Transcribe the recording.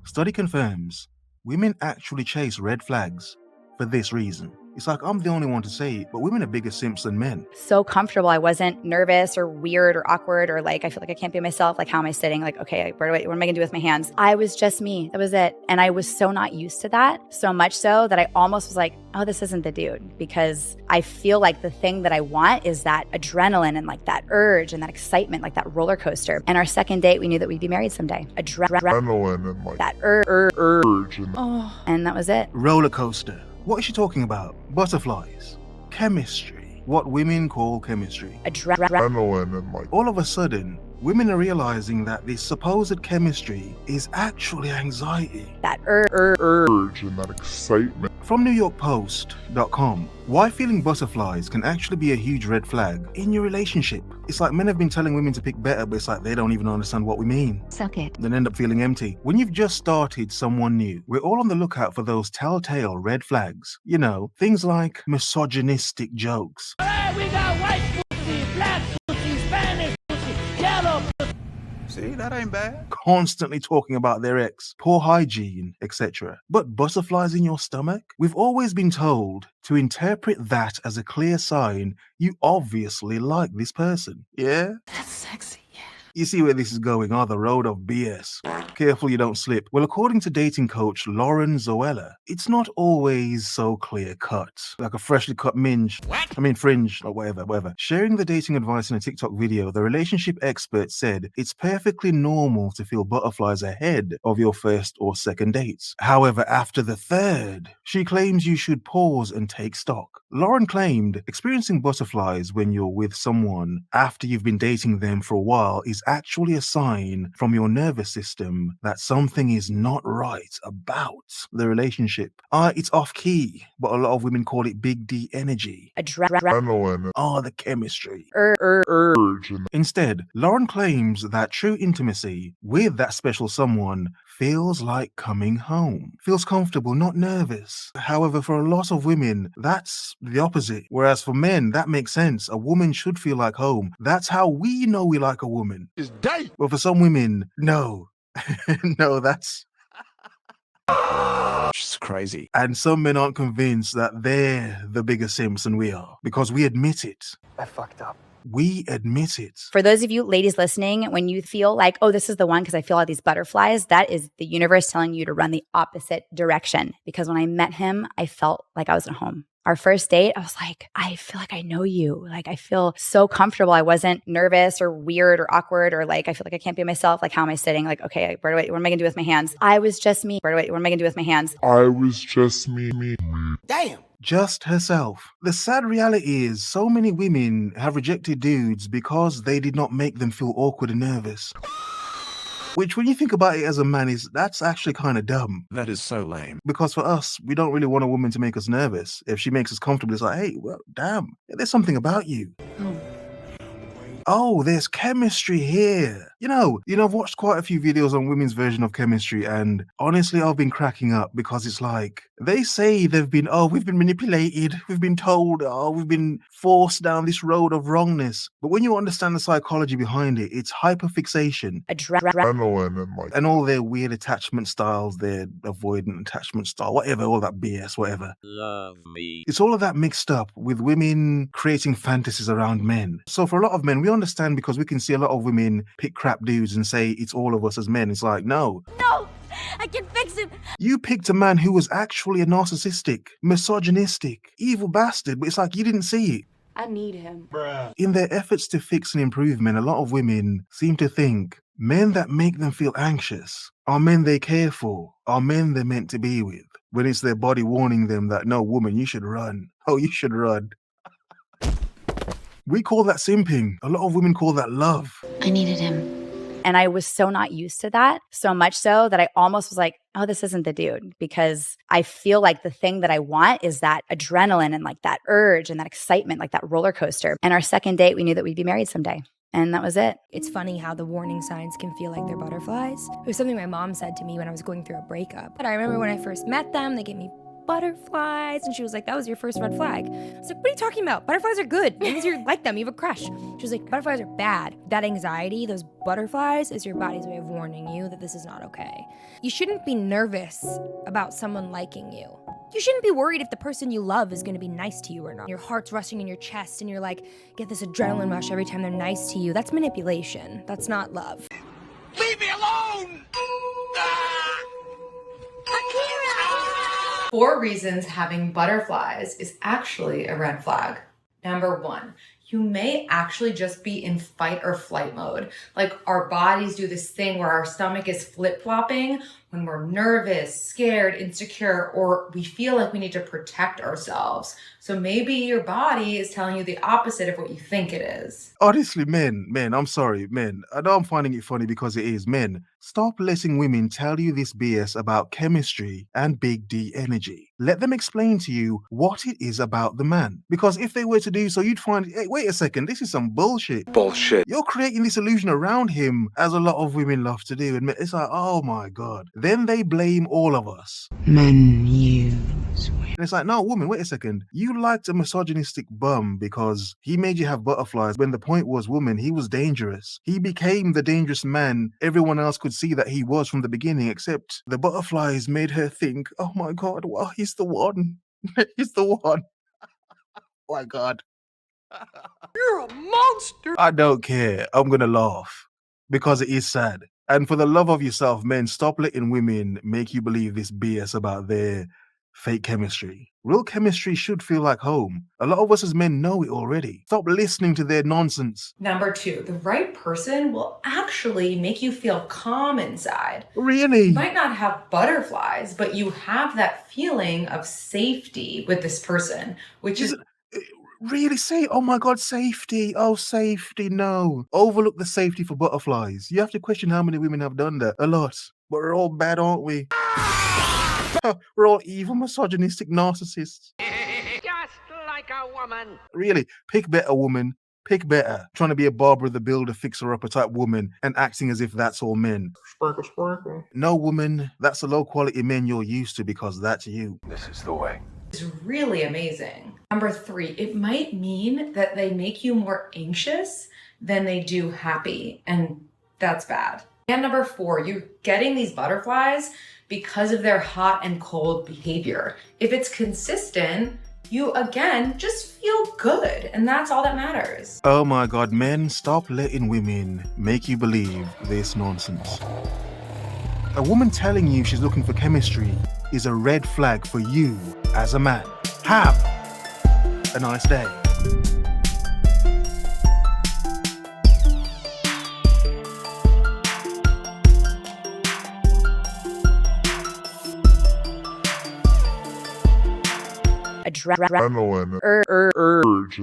Study confirms women actually chase red flags for this reason. It's like I'm the only one to say it, but women are bigger simps than men. So comfortable. I wasn't nervous or weird or awkward or like I feel like I can't be myself. Like, how am I sitting? Like, okay, what am I gonna do with my hands? I was just me. That was it. And I was so not used to that. So much so that I almost was like, oh, this isn't the dude, because I feel like the thing that I want is that adrenaline and like that urge and that excitement, like that roller coaster. And our second date, we knew that we'd be married someday. Adrenaline and like that urge and and that was it. Roller coaster. What is she talking about? Butterflies. Chemistry. What women call chemistry. adrenaline and like All of a sudden, women are realizing that this supposed chemistry is actually anxiety. That urge and that excitement. From NewYorkPost.com, why feeling butterflies can actually be a huge red flag in your relationship. It's like men have been telling women to pick better, but it's like they don't even understand what we mean. Suck it. Then end up feeling empty. When you've just started someone new, we're all on the lookout for those telltale red flags. You know, things like misogynistic jokes. Hey, we got white pussy, black pussy, Spanish pussy, yellow pussy. See, that ain't bad. Constantly talking about their ex, poor hygiene, etc. But butterflies in your stomach? We've always been told to interpret that as a clear sign you obviously like this person. Yeah? That's sexy. You see where this is going, the road of BS. Careful you don't slip. Well, according to dating coach Lauren Zoella, it's not always so clear cut, like a freshly cut fringe, or whatever. Sharing the dating advice in a TikTok video, the relationship expert said it's perfectly normal to feel butterflies ahead of your first or second dates. However, after the third, she claims you should pause and take stock. Lauren claimed experiencing butterflies when you're with someone after you've been dating them for a while is actually a sign from your nervous system that something is not right about the relationship. It's off key, but a lot of women call it big D energy. Adrenaline and The chemistry. urge and Instead, Lauren claims that true intimacy with that special someone feels like coming home. Feels comfortable, not nervous. However, for a lot of women, that's the opposite. Whereas for men, that makes sense. A woman should feel like home. That's how we know we like a woman. It's day. But for some women, no. No, that's... It's crazy. And some men aren't convinced that they're the bigger simps than we are. Because we admit it. I fucked up. We admit it. For those of you ladies listening, when you feel like, oh, this is the one because I feel all these butterflies, that is the universe telling you to run the opposite direction. Because when I met him, I felt like I was at home. Our first date, I was like, I feel like I know you. Like, I feel so comfortable. I wasn't nervous or weird or awkward or like, I feel like I can't be myself. Like, how am I sitting? Like, okay, what am I gonna do with my hands? I was just me. What am I gonna do with my hands? I was just me. Damn. Just herself. The sad reality is so many women have rejected dudes because they did not make them feel awkward and nervous. Which, when you think about it as a man, that's actually kind of dumb. That is so lame. Because for us, we don't really want a woman to make us nervous. If she makes us comfortable, it's like, hey, well, damn, there's something about you. Oh, there's chemistry here. You know, I've watched quite a few videos on women's version of chemistry, and honestly, I've been cracking up because it's like, they say we've been manipulated, we've been told, we've been forced down this road of wrongness. But when you understand the psychology behind it, it's hyperfixation. Adrenaline and like And all their weird attachment styles, their avoidant attachment style, whatever, all that BS, whatever. Love me. It's all of that mixed up with women creating fantasies around men. So for a lot of men, we understand because we can see a lot of women pick crap dudes and say it's all of us as men. It's like, no. No, I can fix it. You picked a man who was actually a narcissistic, misogynistic, evil bastard, but it's like you didn't see it. I need him. In their efforts to fix and improve men, a lot of women seem to think men that make them feel anxious are men they care for, are men they're meant to be with, when it's their body warning them that, no, woman, you should run. Oh, you should run. We call that simping. A lot of women call that love. I needed him. And I was so not used to that, so much so that I almost was like, oh, this isn't the dude, because I feel like the thing that I want is that adrenaline and like that urge and that excitement, like that roller coaster. And our second date, we knew that we'd be married someday. And that was it. It's funny how the warning signs can feel like they're butterflies. It was something my mom said to me when I was going through a breakup. But I remember when I first met them, they gave me butterflies. And she was like, that was your first red flag. I was like, what are you talking about? Butterflies are good. It means you like them. You have a crush. She was like, butterflies are bad. That anxiety, those butterflies, is your body's way of warning you that this is not okay. You shouldn't be nervous about someone liking you. You shouldn't be worried if the person you love is going to be nice to you or not. Your heart's rushing in your chest and you're like, get this adrenaline rush every time they're nice to you. That's manipulation. That's not love. Leave me alone! 4 reasons having butterflies is actually a red flag. Number 1, you may actually just be in fight or flight mode. Like our bodies do this thing where our stomach is flip-flopping when we're nervous, scared, insecure, or we feel like we need to protect ourselves. So maybe your body is telling you the opposite of what you think it is. Honestly, men, I'm sorry, men. I know I'm finding it funny because it is. Men, stop letting women tell you this BS about chemistry and big D energy. Let them explain to you what it is about the man. Because if they were to do so, you'd find, hey, wait a second, this is some bullshit. Bullshit. You're creating this illusion around him, as a lot of women love to do. And it's like, oh my God. Then they blame all of us. Men use women. And it's like, no, woman, wait a second. You liked a misogynistic bum because he made you have butterflies when the point was, woman, he was dangerous. He became the dangerous man everyone else could see that he was from the beginning, except the butterflies made her think, oh my God, well, he's the one. He's the one. Oh my God. You're a monster! I don't care. I'm going to laugh because it is sad. And for the love of yourself, men, stop letting women make you believe this BS about their fake chemistry. Real chemistry should feel like home. A lot of us as men know it already. Stop listening to their nonsense. Number 2, the right person will actually make you feel calm inside. Really? You might not have butterflies, but you have that feeling of safety with this person, which is Really? Say, oh my God, safety. Oh, safety. No. Overlook the safety for butterflies. You have to question how many women have done that. A lot. But we're all bad, aren't we? We're all evil, misogynistic narcissists. Just like a woman. Really? Pick better, woman. Pick better. Trying to be a Barbara the Builder, fixer-upper type woman and acting as if that's all men. Sparkle, sparkle. No, woman. That's the low-quality men you're used to because that's you. This is the way. is really amazing. Number 3, it might mean that they make you more anxious than they do happy, and that's bad. And number 4, you're getting these butterflies because of their hot and cold behavior. If it's consistent, you again just feel good, and that's all that matters. Oh my God, men, stop letting women make you believe this nonsense. A woman telling you she's looking for chemistry is a red flag for you as a man. Have a nice day. Adrenaline. Urge.